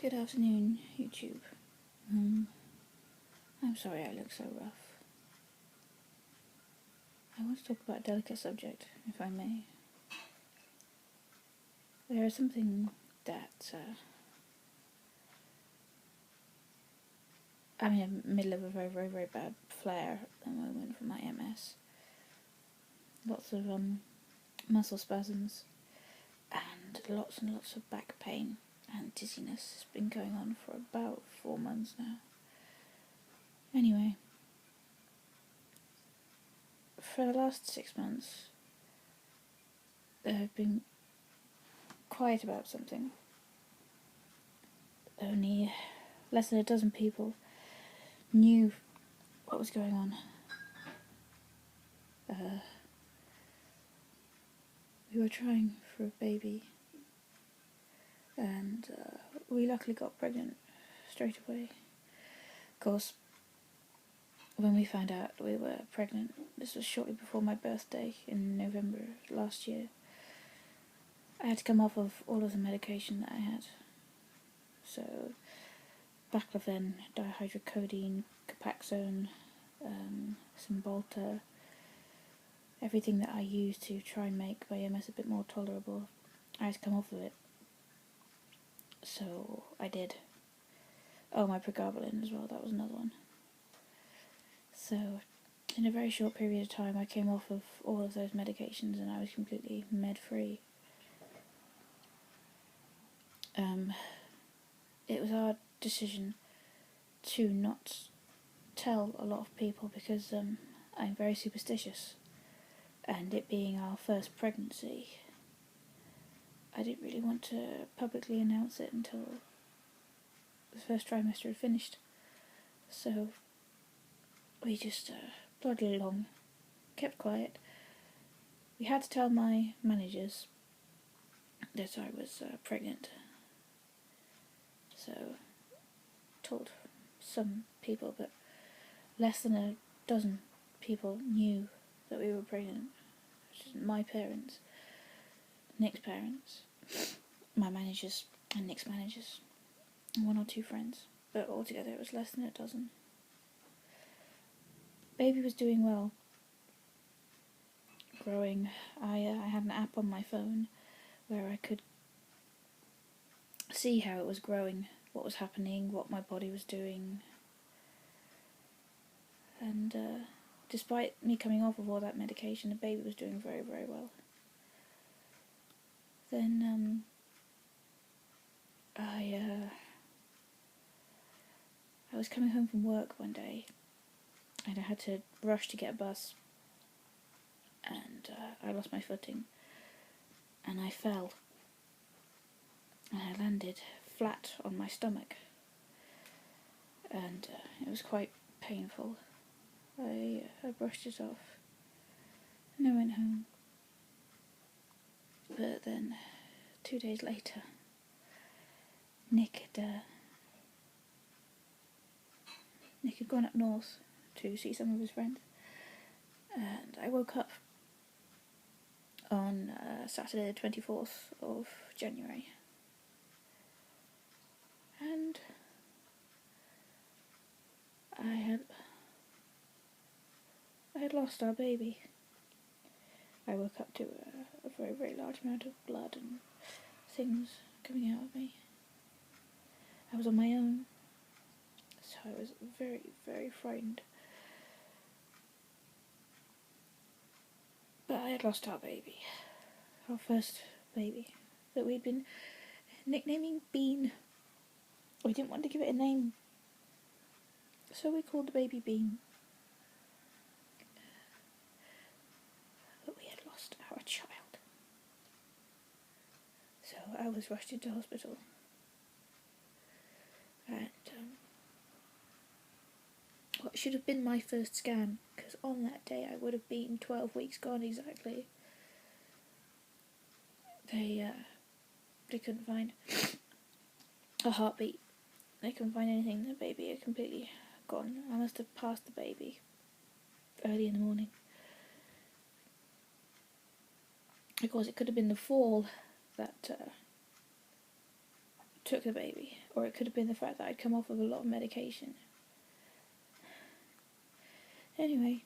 Good afternoon, YouTube. I'm sorry I look so rough. I want to talk about a delicate subject, if I may. There is something that I'm in the middle of a very, very, very bad flare at the moment for my MS. Lots of muscle spasms and lots of back pain and dizziness. It's been going on for about 4 months now. Anyway, for the last 6 months, I've been quiet about something. Only less than a dozen people knew what was going on. We were trying for a baby, and we luckily got pregnant straight away. Of course, when we found out we were pregnant, this was shortly before my birthday in November last year, I had to come off of all of the medication that I had. So, baclofen, dihydrocodeine, Copaxone, Cymbalta, everything that I used to try and make my MS a bit more tolerable, I had to come off of it. So I did. Oh, my pregabalin as well, that was another one. So in a very short period of time I came off of all of those medications and I was completely med-free. It was our decision to not tell a lot of people because I'm very superstitious, and it being our first pregnancy, I didn't really want to publicly announce it until the first trimester had finished. So we just plodded along, kept quiet. We had to tell my managers that I was pregnant. So told some people, but less than a dozen people knew that we were pregnant. My parents, Nick's parents, my managers and Nick's managers, and one or two friends, but altogether it was less than a dozen. Baby was doing well, growing. I had an app on my phone where I could see how it was growing, what was happening, what my body was doing, and despite me coming off of all that medication, the baby was doing very, very well. Then I was coming home from work one day, and I had to rush to get a bus, and I lost my footing, and I fell, and I landed flat on my stomach, and it was quite painful. I brushed it off, and I went home. But then, 2 days later, Nick had gone up north to see some of his friends, and I woke up on Saturday the 24th of January, and I had lost our baby. I woke up to a very, very large amount of blood and things coming out of me. I was on my own, so I was very, very frightened. But I had lost our baby, our first baby, that we'd been nicknaming Bean. We didn't want to give it a name, so we called the baby Bean. But we had lost our child. So I was rushed into hospital, and what should have been my first scan, because on that day I would have been 12 weeks gone exactly. They couldn't find a heartbeat. They couldn't find anything. The baby had completely gone. I must have passed the baby early in the morning. Of course, it could have been the fall that took the baby, or it could have been the fact that I'd come off of a lot of medication. Anyway,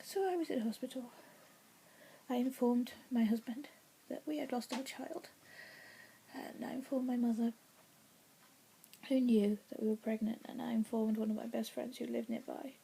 so I was in hospital. I informed my husband that we had lost our child, and I informed my mother, who knew that we were pregnant, and I informed one of my best friends who lived nearby.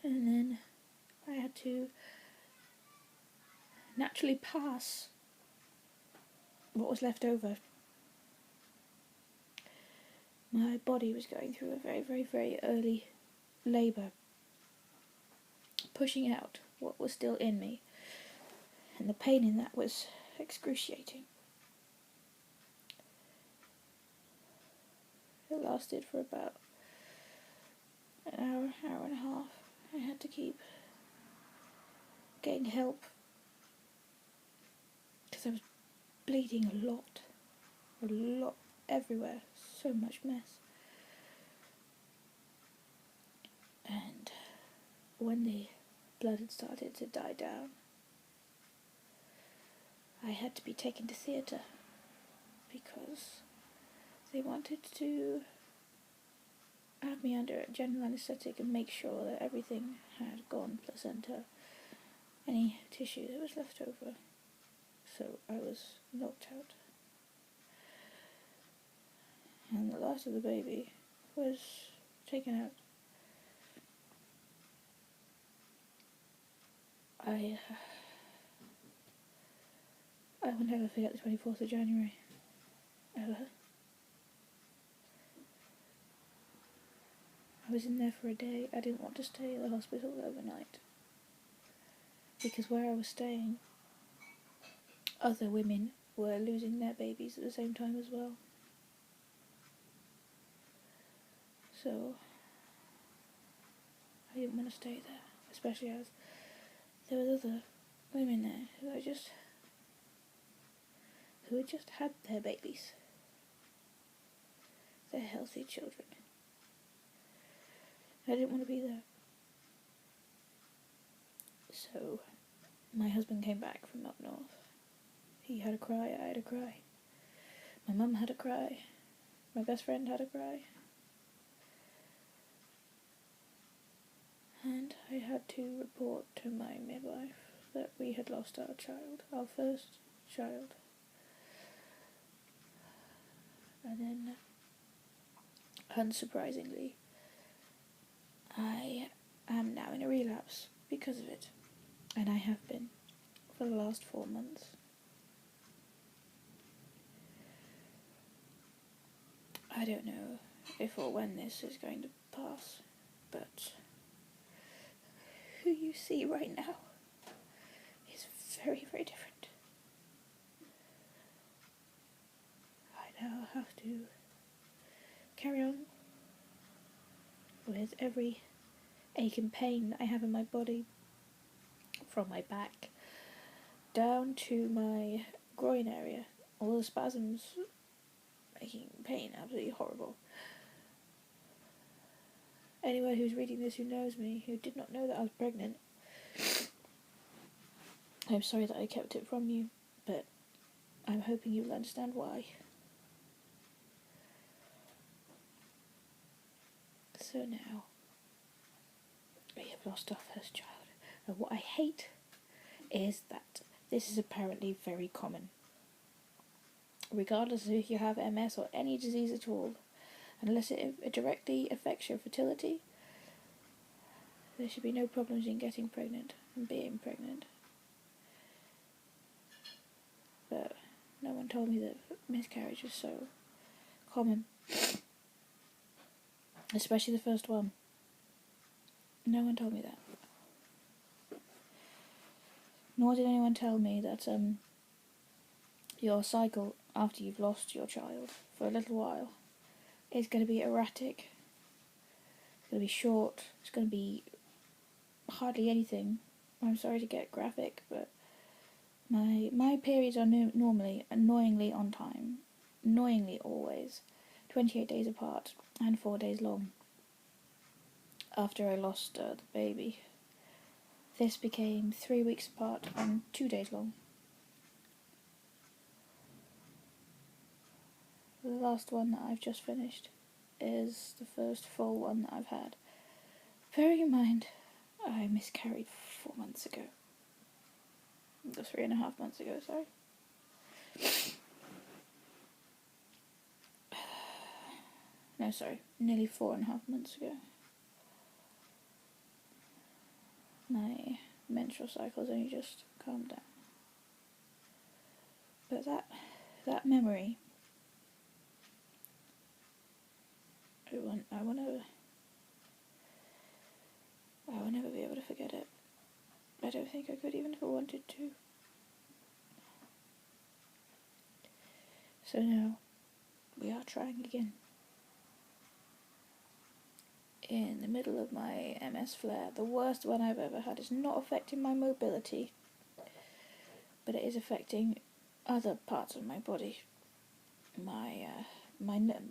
And then I had to naturally pass what was left over. My body was going through a very, very, very early labour, pushing out what was still in me, and the pain in that was excruciating. It lasted for about an hour and a half. I had to keep getting help because I was bleeding a lot, everywhere, so much mess. And when the blood had started to die down, I had to be taken to theatre because they wanted to have me under general anaesthetic and make sure that everything had gone, placenta, any tissue that was left over. So I was knocked out. And the last of the baby was taken out. I will never forget the 24th of January, ever. I was in there for a day. I didn't want to stay at the hospital overnight, because where I was staying, other women were losing their babies at the same time as well. So I didn't want to stay there, especially as there was other women there who had just had their babies, their healthy children. I didn't want to be there. So my husband came back from up north. He had a cry, I had a cry. My mum had a cry. My best friend had a cry. And I had to report to my midwife that we had lost our child, our first child. And then, unsurprisingly, I am now in a relapse because of it. And I have been for the last 4 months. I don't know if or when this is going to pass, but who you see right now is very, very different. I now have to carry on with every ache and pain that I have in my body, from my back down to my groin area. All the spasms making pain absolutely horrible. Anyone who's reading this who knows me, who did not know that I was pregnant, I'm sorry that I kept it from you, but I'm hoping you'll understand why. So now, we have lost our first child. And what I hate is that this is apparently very common. Regardless of if you have MS or any disease at all, unless it directly affects your fertility, there should be no problems in getting pregnant and being pregnant. But no one told me that miscarriage was so common. Especially the first one. No one told me that. Nor did anyone tell me that your cycle after you've lost your child for a little while is going to be erratic. It's going to be short. It's going to be hardly anything. I'm sorry to get graphic, but my periods are normally annoyingly on time. Annoyingly always. 28 days apart and 4 days long. After I lost the baby, this became 3 weeks apart and 2 days long. The last one that I've just finished is the first full one that I've had. Bearing in mind, I miscarried 4 months ago. 3.5 months ago, sorry. No, sorry, nearly 4.5 months ago. My menstrual cycle's only just calmed down. But that memory, I will never be able to forget it. I don't think I could, even if I wanted to. So now, we are trying again. In the middle of my MS flair, the worst one I've ever had. Is not affecting my mobility, but it is affecting other parts of my body.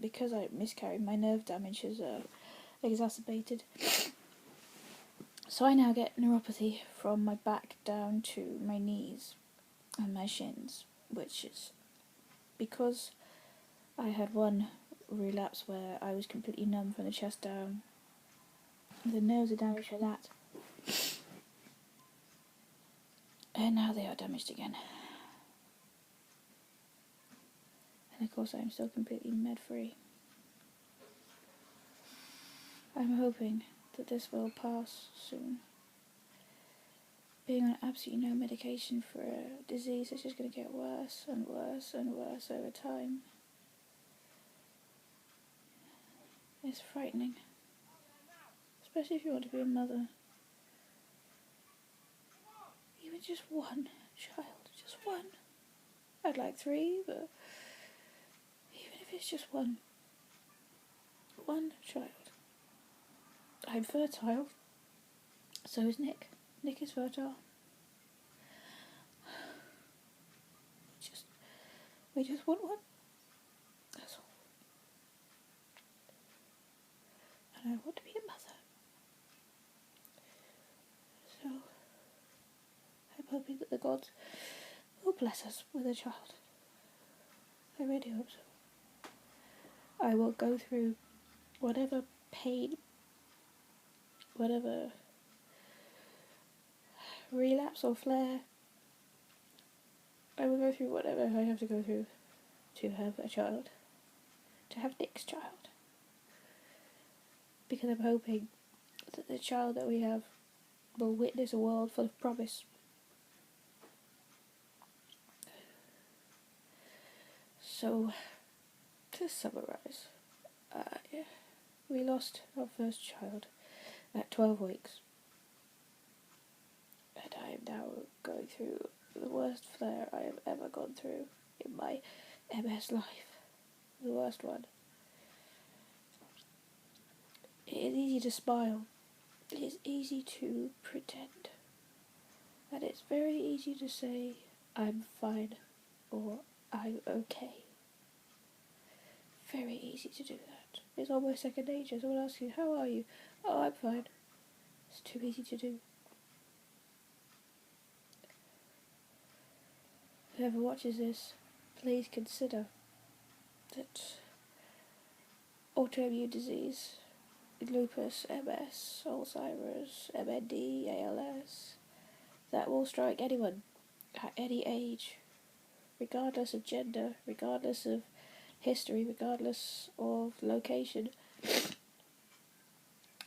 Because I miscarried, my nerve damage is exacerbated. So I now get neuropathy from my back down to my knees and my shins, which is because I had one relapse where I was completely numb from the chest down. The nerves are damaged for that. And now they are damaged again. And of course I'm still completely med-free. I'm hoping that this will pass soon. Being on absolutely no medication for a disease that's just going to get worse and worse and worse over time. It's frightening. Especially if you want to be a mother. Even just one child, just one. I'd like 3, but even if it's just one child. I'm fertile. So is Nick. Nick is fertile. We just want one. That's all. And I want to be a mother. So I'm hoping that the gods will bless us with a child. I really hope so. I will go through whatever pain, whatever relapse or flare. I will go through whatever I have to go through to have a child. To have Nick's child. Because I'm hoping that the child that we have will witness a world full of promise. So, to summarise, we lost our first child at 12 weeks. And I am now going through the worst flare I have ever gone through in my MS life. The worst one. It is easy to smile. It is easy to pretend. And it's very easy to say, I'm fine, or I'm okay. Very easy to do that. It's almost second nature. Someone asks you, how are you? Oh, I'm fine. It's too easy to do. Whoever watches this, please consider that autoimmune disease, lupus, MS, Alzheimer's, MND, ALS, that will strike anyone at any age, regardless of gender, regardless of history, regardless of location.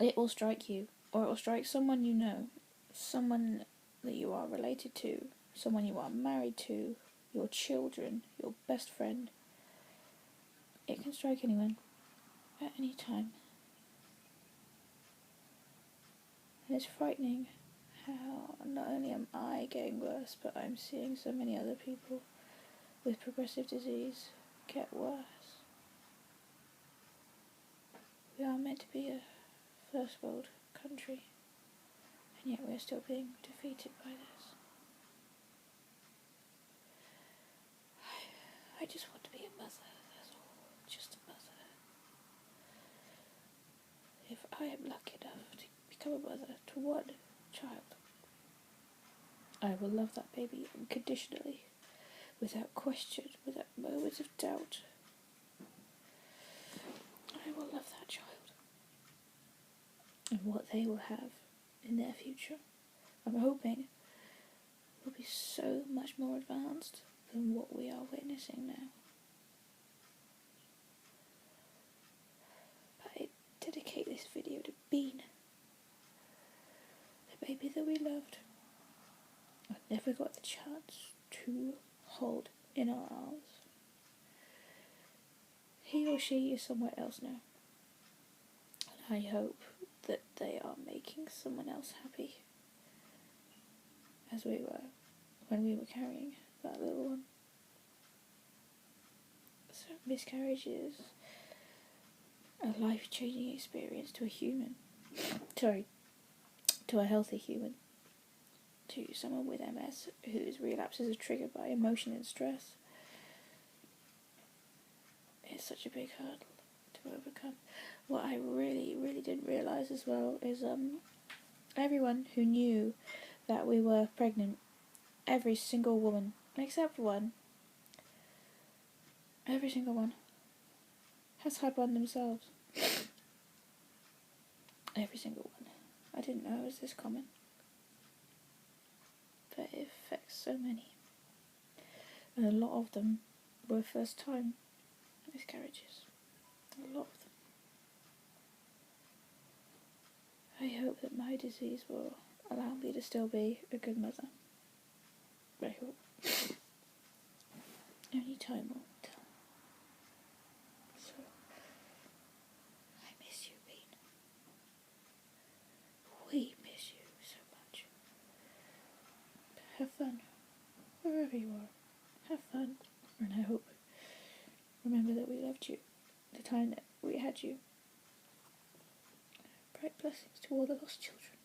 It will strike you, or it will strike someone you know, someone that you are related to, someone you are married to, your children, your best friend. It can strike anyone, at any time. And it's frightening how not only am I getting worse, but I'm seeing so many other people with progressive disease get worse. We are meant to be a first world country, and yet we're still being defeated by this. I just want to be a mother, that's all. Just a mother. If I am lucky enough to become a mother to one child, I will love that baby unconditionally, without question, without moments of doubt. I will love that child and what they will have in their future. I'm hoping will be so much more advanced than what we are witnessing now. But I dedicate this video to Bean, the baby that we loved. I never got the chance to hold in our arms. He or she is somewhere else now. And I hope that they are making someone else happy, as we were when we were carrying that little one. So miscarriage is a life-changing experience to a human. To a healthy human. To someone with MS whose relapses are triggered by emotion and stress. It's such a big hurdle to overcome. What I really, really didn't realise as well is everyone who knew that we were pregnant, every single woman, except one, every single one, has had one themselves. Every single one. I didn't know it was this common. But it affects so many. And a lot of them were first time miscarriages. A lot of them. I hope that my disease will allow me to still be a good mother. I hope. Only time will tell. So, I miss you, Bean. We miss you so much. Have fun, wherever you are. Have fun, and I hope, remember that we loved you, the time that we had you. Bright blessings to all the lost children.